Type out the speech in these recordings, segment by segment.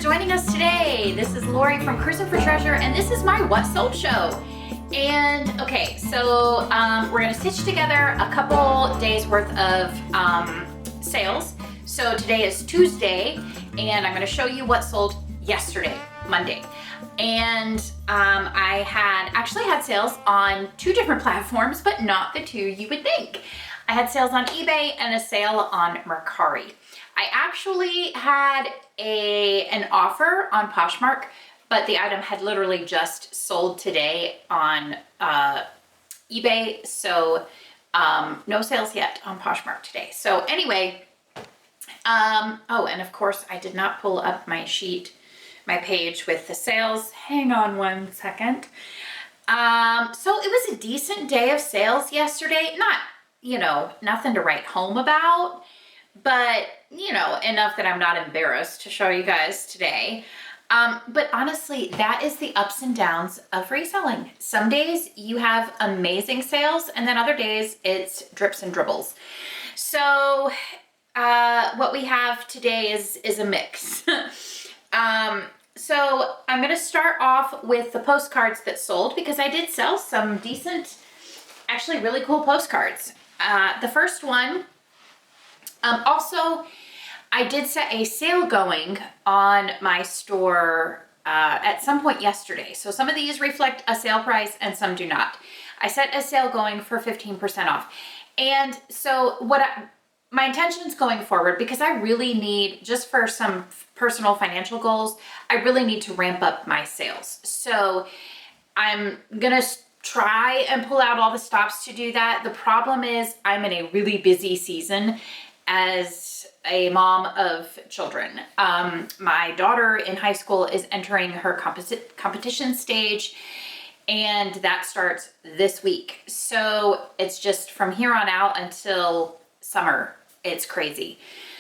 joining us today. This is Lori from Cruising for Treasure, and this is my What Sold show. And okay, so we're gonna stitch together a couple days worth of sales. So today is Tuesday, and I'm gonna show you what sold yesterday, Monday. And I actually had sales on two different platforms, but not the two you would think. I had sales on eBay and a sale on Mercari. I actually had an offer on Poshmark, but the item had literally just sold today on eBay, so no sales yet on Poshmark today. So anyway, oh, and of course I did not pull up my sheet, my page with the sales. Hang on one second. So it was a decent day of sales yesterday. Not, nothing to write home about, but enough that I'm not embarrassed to show you guys today. But honestly, that is the ups and downs of reselling. Some days you have amazing sales, and then other days it's drips and dribbles. So what we have today is a mix. So I'm gonna start off with the postcards that sold, because I did sell some decent, actually really cool postcards. The first one, also, I did set a sale going on my store at some point yesterday. So some of these reflect a sale price and some do not. I set a sale going for 15% off. And so my intentions going forward, because I really need, just for some personal financial goals, I really need to ramp up my sales. So I'm gonna try and pull out all the stops to do that. The problem is I'm in a really busy season as a mom of children. My daughter in high school is entering her competition stage, and that starts this week. So it's just from here on out until summer, it's crazy.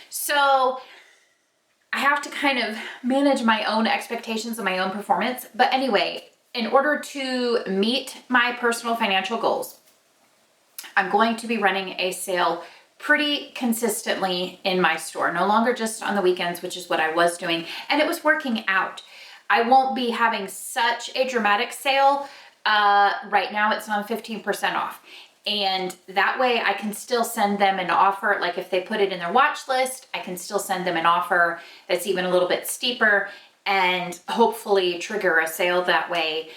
So I have to kind of manage my own expectations and my own performance. But anyway, in order to meet my personal financial goals, I'm going to be running a sale pretty consistently in my store, no longer just on the weekends, which is what I was doing, and it was working out. I won't be having such a dramatic sale. Right now it's on 15% off, and that way I can still send them an offer. Like if they put it in their watch list, I can still send them an offer that's even a little bit steeper and hopefully trigger a sale that way.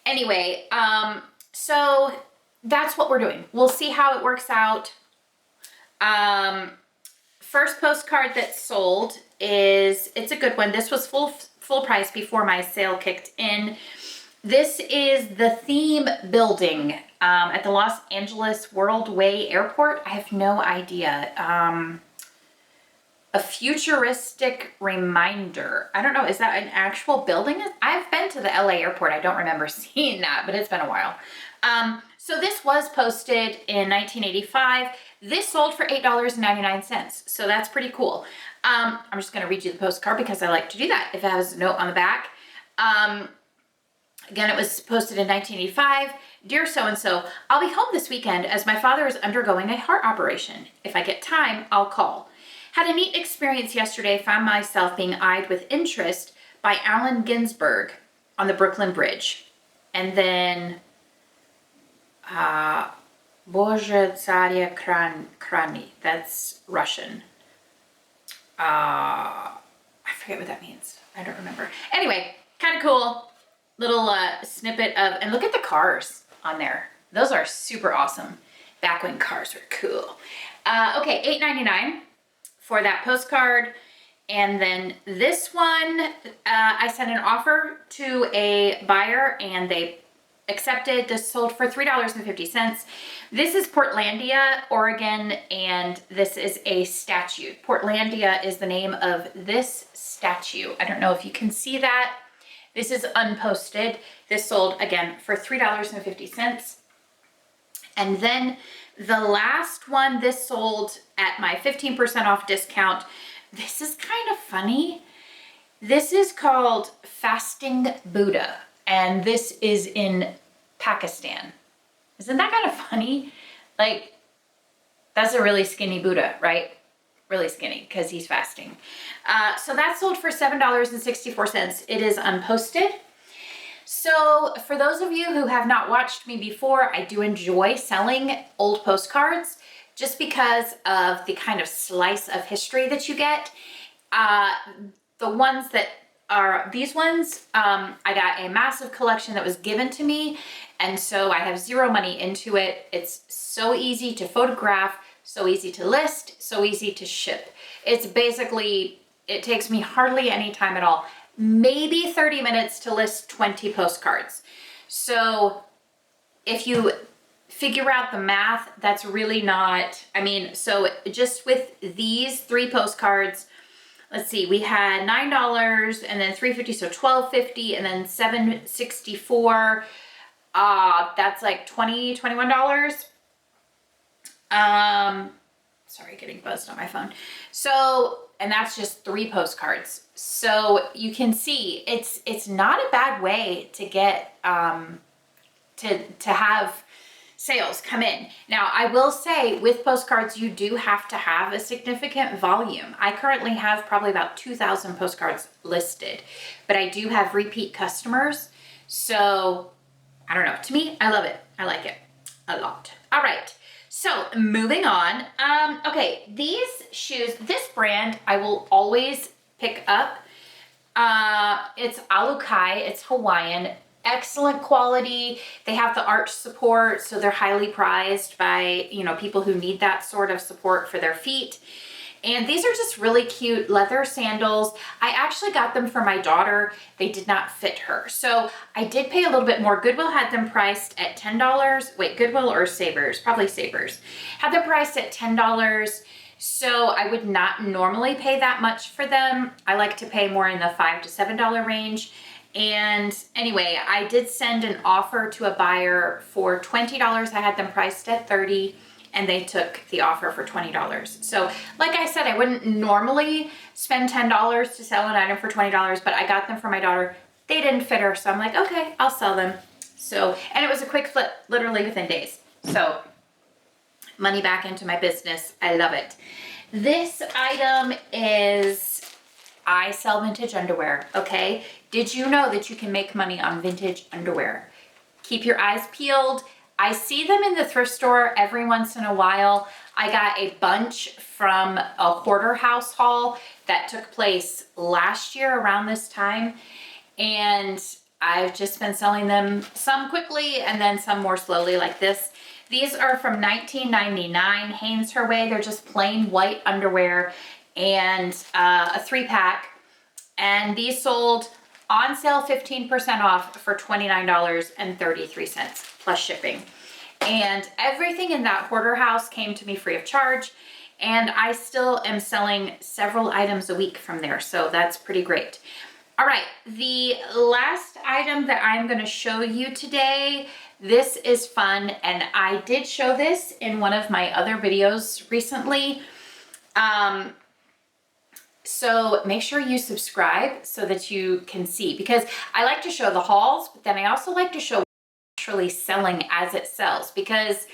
Anyway, so that's what we're doing. We'll see how it works out. First postcard that sold it's a good one. This was full price before my sale kicked in. This is the theme building at the Los Angeles World Way Airport. I have no idea. A futuristic reminder. I don't know, is that an actual building? I've been to the LA airport. I don't remember seeing that, but it's been a while. So this was posted in 1985. This sold for $8.99, so that's pretty cool. I'm just gonna read you the postcard because I like to do that. If it has a note on the back. Again, it was posted in 1985. Dear so-and-so, I'll be home this weekend as my father is undergoing a heart operation. If I get time, I'll call. Had a neat experience yesterday, found myself being eyed with interest by Allen Ginsberg on the Brooklyn Bridge. And then, Boże Tsaria Krani, that's Russian. I forget what that means. I don't remember. Anyway, kind of cool. Little snippet of, and look at the cars on there. Those are super awesome. Back when cars were cool. Okay, $8.99 for that postcard. And then this one, I sent an offer to a buyer and they accepted. This sold for $3.50. This is Portlandia, Oregon, and this is a statue. Portlandia is the name of this statue. I don't know if you can see that. This is unposted. This sold again for $3.50. And then the last one, this sold at my 15% off discount. This is kind of funny. This is called Fasting Buddha, and this is in Pakistan. Isn't that kind of funny? Like, that's a really skinny Buddha, right? really skinny because he's fasting. So that sold for $7.64. It is unposted. So for those of you who have not watched me before, I do enjoy selling old postcards just because of the kind of slice of history that you get. The ones that are these ones, I got a massive collection that was given to me, and so I have zero money into it. It's so easy to photograph, so easy to list, so easy to ship. It's basically, it takes me hardly any time at all. Maybe 30 minutes to list 20 postcards. So if you figure out the math, that's really not, I mean, so just with these 3 postcards, let's see, we had $9 and then $3.50, so $12.50, and then $7.64. That's like $21. Sorry, getting buzzed on my phone. So, and that's just 3 postcards. So you can see it's not a bad way to get to have sales come in. Now, I will say with postcards, you do have to have a significant volume. I currently have probably about 2,000 postcards listed, but I do have repeat customers. So I don't know. To me, I love it. I like it a lot. All right. So moving on. Okay, these shoes, this brand I will always pick up. It's Alukai. It's Hawaiian. Excellent quality. They have the arch support, so they're highly prized by, you know, people who need that sort of support for their feet. And these are just really cute leather sandals. I actually got them for my daughter. They did not fit her. So I did pay a little bit more. Goodwill had them priced at $10. Wait, Goodwill or Savers? Probably Savers. Had them priced at $10. So I would not normally pay that much for them. I like to pay more in the $5 to $7 range. And anyway, I did send an offer to a buyer for $20. I had them priced at $30, and they took the offer for $20. So like I said, I wouldn't normally spend $10 to sell an item for $20, but I got them for my daughter. They didn't fit her, so I'm like, okay, I'll sell them. So, and it was a quick flip, literally within days. So money back into my business. I love it. This item is, I sell vintage underwear, okay? Did you know that you can make money on vintage underwear? Keep your eyes peeled. I see them in the thrift store every once in a while. I got a bunch from a hoarder house haul that took place last year around this time. And I've just been selling them, some quickly and then some more slowly like this. These are from $19.99, Hanes Her Way. They're just plain white underwear and a 3-pack. And these sold on sale 15% off for $29.33 plus shipping. And everything in that hoarder house came to me free of charge. And I still am selling several items a week from there. So that's pretty great. All right, the last item that I'm going to show you today, this is fun. And I did show this in one of my other videos recently. So make sure you subscribe so that you can see, because I like to show the hauls, but then I also like to show actually selling as it sells, because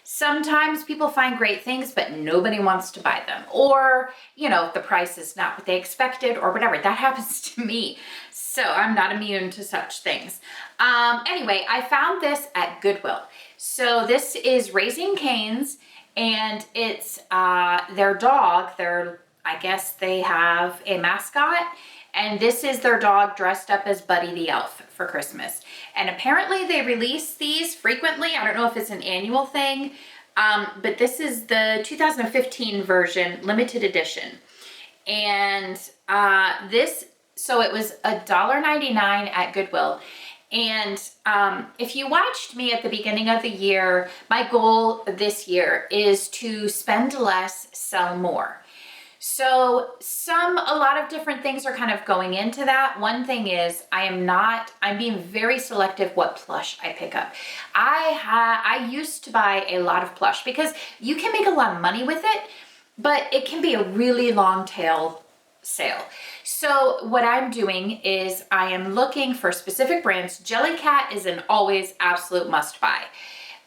sometimes people find great things, but nobody wants to buy them, or, you know, the price is not what they expected or whatever. That happens to me. So I'm not immune to such things. Anyway, I found this at Goodwill. So this is Raising Cane's, and it's their dog, I guess they have a mascot, and this is their dog dressed up as Buddy the Elf for Christmas. And apparently they release these frequently. I don't know if it's an annual thing, but this is the 2015 version, limited edition. And so it was $1.99 at Goodwill. And if you watched me at the beginning of the year, my goal this year is to spend less, sell more. So a lot of different things are kind of going into that. One thing is I'm being very selective what plush I pick up. I used to buy a lot of plush because you can make a lot of money with it, but it can be a really long tail sale. So what I'm doing is I am looking for specific brands. Jellycat is an always absolute must buy.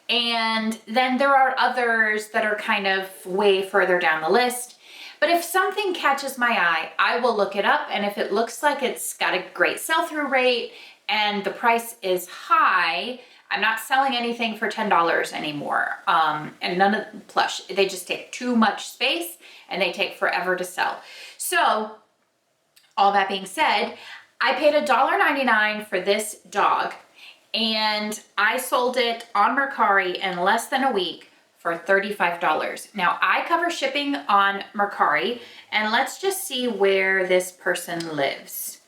And then there are others that are kind of way further down the list. But if something catches my eye, I will look it up. And if it looks like it's got a great sell-through rate and the price is high, I'm not selling anything for $10 anymore. And none of the plush, they just take too much space and they take forever to sell. So all that being said, I paid $1.99 for this dog and I sold it on Mercari in less than a week for $35. Now I cover shipping on Mercari, and let's just see where this person lives.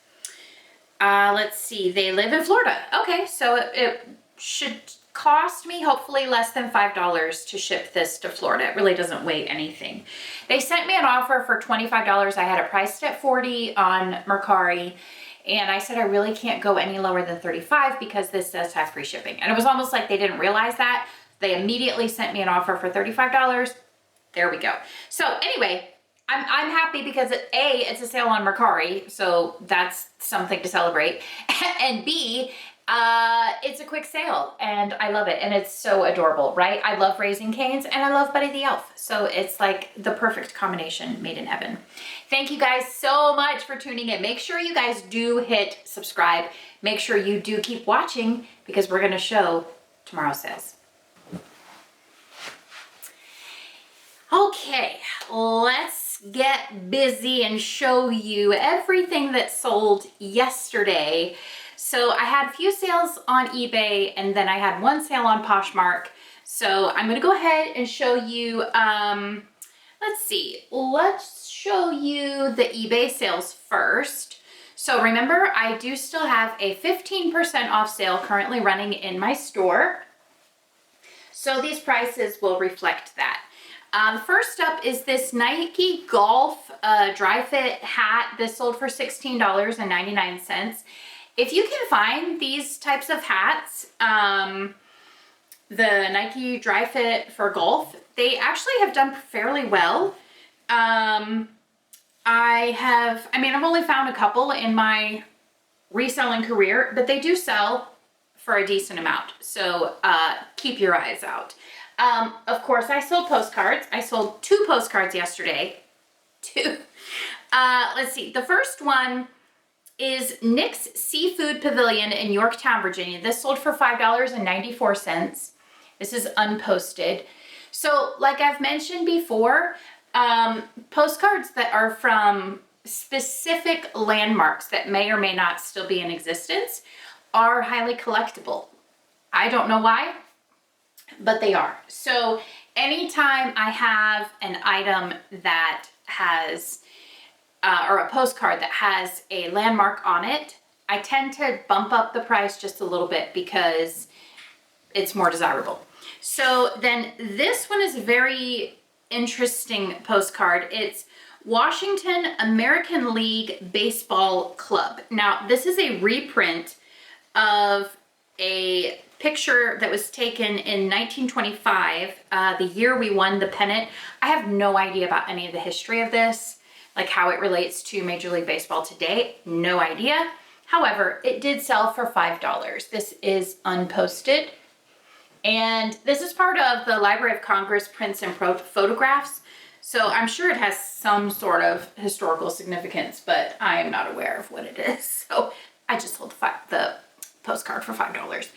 Let's see, they live in Florida. Okay, so it should cost me hopefully less than $5 to ship this to Florida. It really doesn't weigh anything. They sent me an offer for $25. I had it priced at $40 on Mercari. And I said, I really can't go any lower than $35 because this does have free shipping. And it was almost like they didn't realize that. They immediately sent me an offer for $35. There we go. So anyway, I'm happy because it's a sale on Mercari. So that's something to celebrate. And B, it's a quick sale and I love it. And it's so adorable, right? I love Raising Cane's and I love Buddy the Elf. So it's like the perfect combination made in heaven. Thank you guys so much for tuning in. Make sure you guys do hit subscribe. Make sure you do keep watching because we're going to show tomorrow's sales. Okay, let's get busy and show you everything that sold yesterday. So I had a few sales on eBay and then I had one sale on Poshmark. So I'm going to go ahead and show you, let's see, let's show you the eBay sales first. So remember, I do still have a 15% off sale currently running in my store. So these prices will reflect that. First up is this Nike Golf dry fit hat. This sold for $16.99. If you can find these types of hats, the Nike dry fit for golf, they actually have done fairly well. I've only found a couple in my reselling career, but they do sell for a decent amount. So keep your eyes out. Of course, I sold postcards. I sold 2 postcards yesterday. 2. Let's see. The first one is Nick's Seafood Pavilion in Yorktown, Virginia. This sold for $5.94. This is unposted. So like I've mentioned before, postcards that are from specific landmarks that may or may not still be in existence are highly collectible. I don't know why, but they are. So anytime I have an item that has or a postcard that has a landmark on it, I tend to bump up the price just a little bit because it's more desirable. So then this one is a very interesting postcard. It's Washington American League Baseball Club. Now, this is a reprint of a picture that was taken in 1925, the year we won the pennant. I have no idea about any of the history of this, like how it relates to Major League Baseball today. No idea. However, it did sell for $5. This is unposted. And this is part of the Library of Congress prints and photographs. So I'm sure it has some sort of historical significance, but I am not aware of what it is. So I just sold the postcard for $5.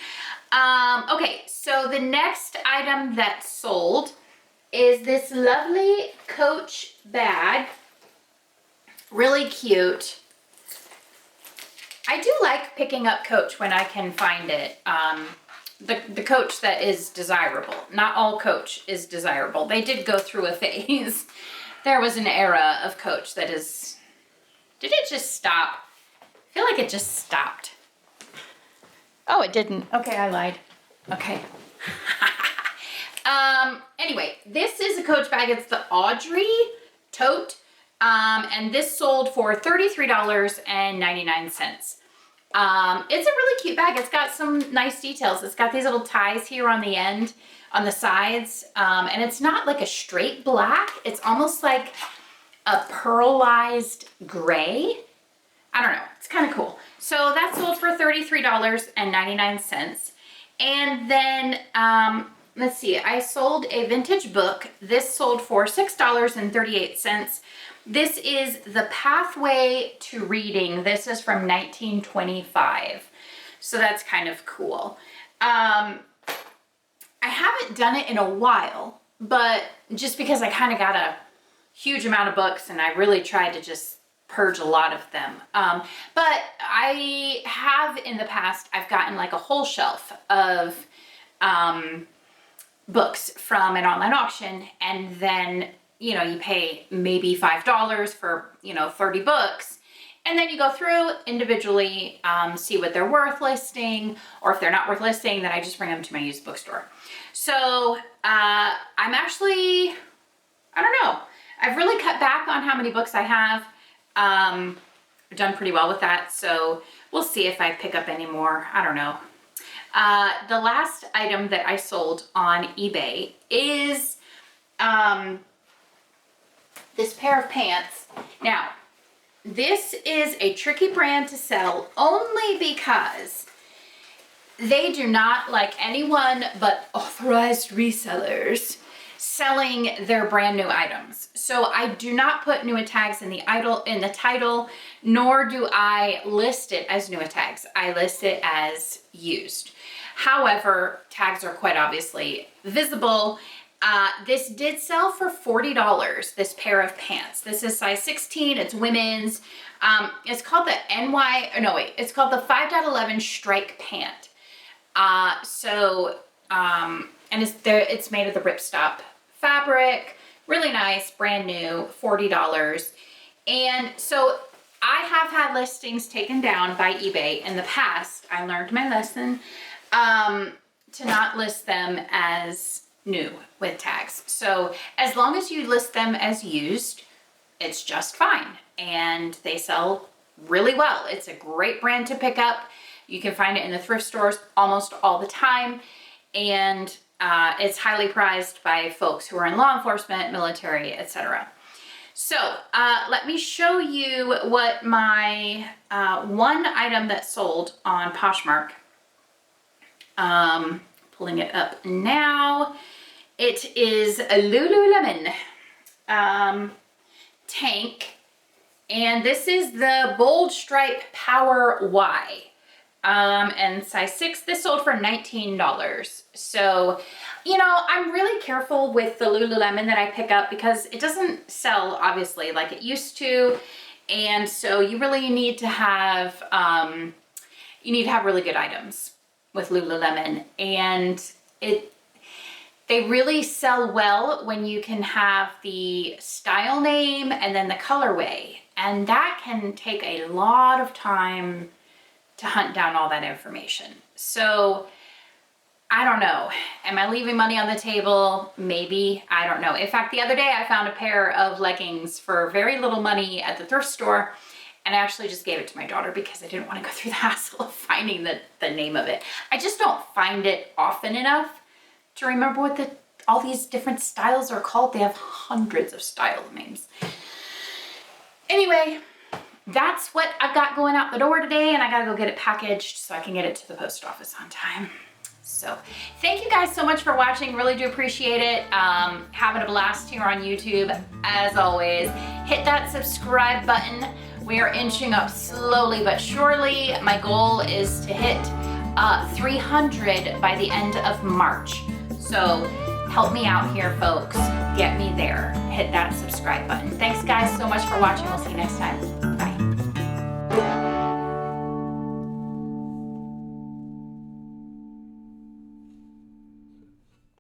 Okay, so the next item that sold is this lovely Coach bag. Really cute. I do like picking up Coach when I can find it. The Coach that is desirable. Not all Coach is desirable. They did go through a phase. There was an era of Coach that is... Did it just stop? I feel like it just stopped. Oh, it didn't. Okay, I lied. Okay. Anyway, this is a Coach bag. It's the Audrey tote. And this sold for $33.99. It's a really cute bag. It's got some nice details. It's got these little ties here on the end, on the sides. And it's not like a straight black. It's almost like a pearlized gray. I don't know. It's kind of cool. So that sold for $33.99. And then let's see, I sold a vintage book. This sold for $6.38. This is The Pathway to Reading. This is from 1925. So that's kind of cool. I haven't done it in a while, but just because I kind of got a huge amount of books and I really tried to just purge a lot of them. But I have in the past, I've gotten like a whole shelf of books from an online auction, and then, you know, you pay maybe $5 for, you know, 30 books. And then you go through individually, see what they're worth listing, or if they're not worth listing, then I just bring them to my used bookstore. So I'm actually, I don't know, I've really cut back on how many books I have. I've done pretty well with that, so we'll see if I pick up any more. I don't know. The last item that I sold on eBay is this pair of pants. Now, this is a tricky brand to sell only because they do not like anyone but authorized resellers selling their brand new items. So I do not put new tags in the title, nor do I list it as new tags. I list it as used. However, tags are quite obviously visible. This did sell for $40, this pair of pants. This is size 16, it's women's. It's called the it's called the 5.11 strike pant. And it's made of the ripstop fabric, really nice, brand new, $40. And so I have had listings taken down by eBay in the past. I learned my lesson to not list them as new with tags. So as long as you list them as used, it's just fine. And they sell really well. It's a great brand to pick up. You can find it in the thrift stores almost all the time. And it's highly prized by folks who are in law enforcement, military, etc. So let me show you what my one item that sold on Poshmark. Pulling it up now. It is a Lululemon tank, and this is the Bold Stripe Power Y. And size 6, this sold for $19. So, you know, I'm really careful with the Lululemon that I pick up because it doesn't sell, obviously, like it used to. And so you really need to have, really good items with Lululemon. And they really sell well when you can have the style name and then the colorway. And that can take a lot of time to hunt down all that information. So I don't know. Am I leaving money on the table? Maybe. I don't know. In fact, the other day I found a pair of leggings for very little money at the thrift store, and I actually just gave it to my daughter because I didn't want to go through the hassle of finding the name of it. I just don't find it often enough to remember what all these different styles are called. They have hundreds of style names. Anyway, that's what I've got going out the door today, and I gotta go get it packaged so I can get it to the post office on time. So thank you guys so much for watching. Really do appreciate it. Having a blast here on YouTube. As always, hit that subscribe button. We are inching up slowly but surely. My goal is to hit 300 by the end of March. So help me out here, folks. Get me there. Hit that subscribe button. Thanks guys so much for watching. We'll see you next time. Bye.